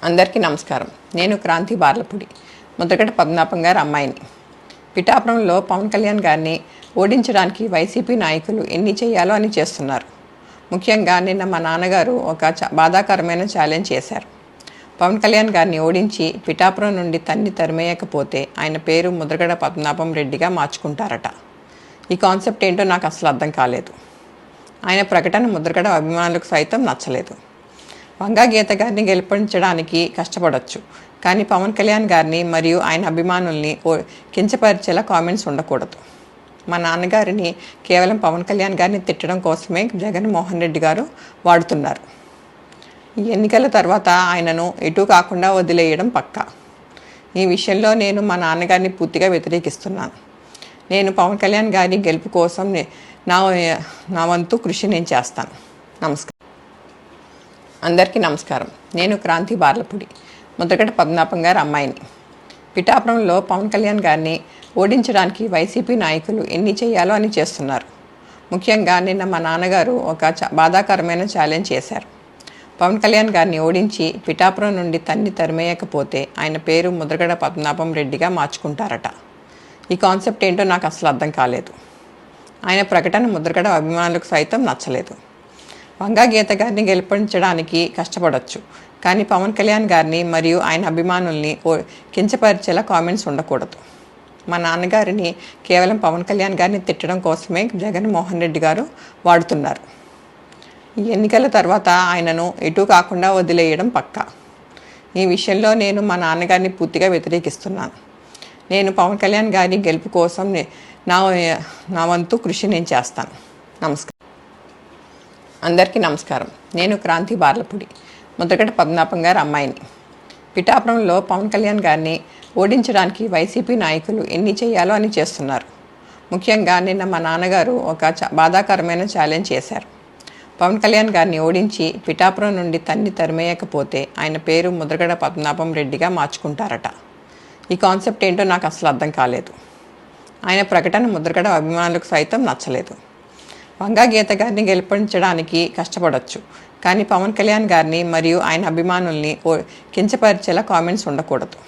అందరికీ నమస్కారం. నేను క్రాంతి బార్లపూడి, ముద్రగడ పద్మనాభం గారి అమ్మాయిని. పిఠాపురంలో పవన్ కళ్యాణ్ గారిని ఓడించడానికి వైసీపీ నాయకులు ఎన్ని చేయాలో అని చేస్తున్నారు. ముఖ్యంగా నిన్న మా నాన్నగారు ఒక బాధాకరమైన ఛాలెంజ్ చేశారు. పవన్ కళ్యాణ్ గారిని ఓడించి పిఠాపురం నుండి తరిమేయకపోతే ఆయన పేరు ముద్రగడ పద్మనాభం రెడ్డిగా మార్చుకుంటారట. ఈ కాన్సెప్ట్ ఏంటో నాకు అసలు అర్థం కాలేదు. ఆయన ప్రకటన ముద్రగడ అభిమానులకు సైతం నచ్చలేదు. వంగా గీత గారిని గెలిపించడానికి కష్టపడవచ్చు, కానీ పవన్ కళ్యాణ్ గారిని మరియు ఆయన అభిమానుల్ని కించపరిచేలా కామెంట్స్ ఉండకూడదు. మా నాన్నగారిని కేవలం పవన్ కళ్యాణ్ గారిని తిట్టడం కోసమే జగన్మోహన్ రెడ్డి గారు వాడుతున్నారు. ఈ ఎన్నికల తర్వాత ఆయనను ఎటు కాకుండా వదిలేయడం పక్కా. ఈ విషయంలో నేను మా నాన్నగారిని పూర్తిగా వ్యతిరేకిస్తున్నాను. నేను పవన్ కళ్యాణ్ గారి గెలుపు కోసం నా వంతు కృషి నేను చేస్తాను. నమస్కారం. అందరికీ నమస్కారం. నేను క్రాంతి బార్లపూడి, ముద్రగడ పద్మనాభం గారి అమ్మాయిని. పిఠాపురంలో పవన్ కళ్యాణ్ గారిని ఓడించడానికి వైసీపీ నాయకులు ఎన్ని చేయాలో అని చేస్తున్నారు. ముఖ్యంగా నిన్న మా నాన్నగారు ఒక బాధాకరమైన ఛాలెంజ్ చేశారు. పవన్ కళ్యాణ్ గారిని ఓడించి పిఠాపురం నుండి తరిమేయకపోతే ఆయన పేరు ముద్రగడ పద్మనాభం రెడ్డిగా మార్చుకుంటారట. ఈ కాన్సెప్ట్ ఏంటో నాకు అసలు అర్థం కాలేదు. ఆయన ప్రకటన ముద్రగడ అభిమానులకు సైతం నచ్చలేదు. వంగా గీత గారిని గెలిపించడానికి కష్టపడవచ్చు, కానీ పవన్ కళ్యాణ్ గారిని మరియు ఆయన అభిమానుల్ని కించపరిచేలా కామెంట్స్ ఉండకూడదు. మా నాన్నగారిని కేవలం పవన్ కళ్యాణ్ గారిని తిట్టడం కోసమే జగన్మోహన్ రెడ్డి గారు వాడుతున్నారు. ఈ ఎన్నికల తర్వాత ఆయనను ఎటు కాకుండా వదిలేయడం పక్కా. ఈ విషయంలో నేను మా నాన్నగారిని పూర్తిగా వ్యతిరేకిస్తున్నాను. నేను పవన్ కళ్యాణ్ గారి గెలుపు కోసం నా వంతు కృషి నేను చేస్తాను. నమస్కారం. అందరికీ నమస్కారం. నేను క్రాంతి బార్లపూడి, ముద్రగడ పద్మనాభం గారి అమ్మాయిని. పిఠాపురంలో పవన్ కళ్యాణ్ గారిని ఓడించడానికి వైసీపీ నాయకులు ఎన్ని చేయాలో అని చేస్తున్నారు. ముఖ్యంగా నిన్న మా నాన్నగారు ఒక బాధాకరమైన ఛాలెంజ్ చేశారు. పవన్ కళ్యాణ్ గారిని ఓడించి పిఠాపురం నుండి తరిమేయకపోతే ఆయన పేరు ముద్రగడ పద్మనాభం రెడ్డిగా మార్చుకుంటారట. ఈ కాన్సెప్ట్ ఏంటో నాకు అసలు అర్థం కాలేదు. ఆయన ప్రకటన ముద్రగడ అభిమానులకు సైతం నచ్చలేదు. వంగా గీత గారిని గెలిపించడానికి కష్టపడవచ్చు, కానీ పవన్ కళ్యాణ్ గారిని మరియు ఆయన అభిమానుల్ని కించపరిచేలా కామెంట్స్ ఉండకూడదు.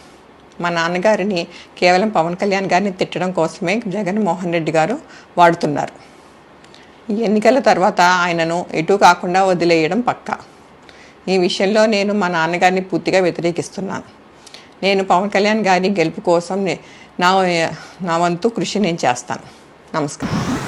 మా నాన్నగారిని కేవలం పవన్ కళ్యాణ్ గారిని తిట్టడం కోసమే జగన్మోహన్ రెడ్డి గారు వాడుతున్నారు. ఈ ఎన్నికల తర్వాత ఆయనను ఎటు కాకుండా వదిలేయడం పక్కా. ఈ విషయంలో నేను మా నాన్నగారిని పూర్తిగా వ్యతిరేకిస్తున్నాను. నేను పవన్ కళ్యాణ్ గారి గెలుపు కోసం నా వంతు కృషి నేను చేస్తాను. నమస్కారం.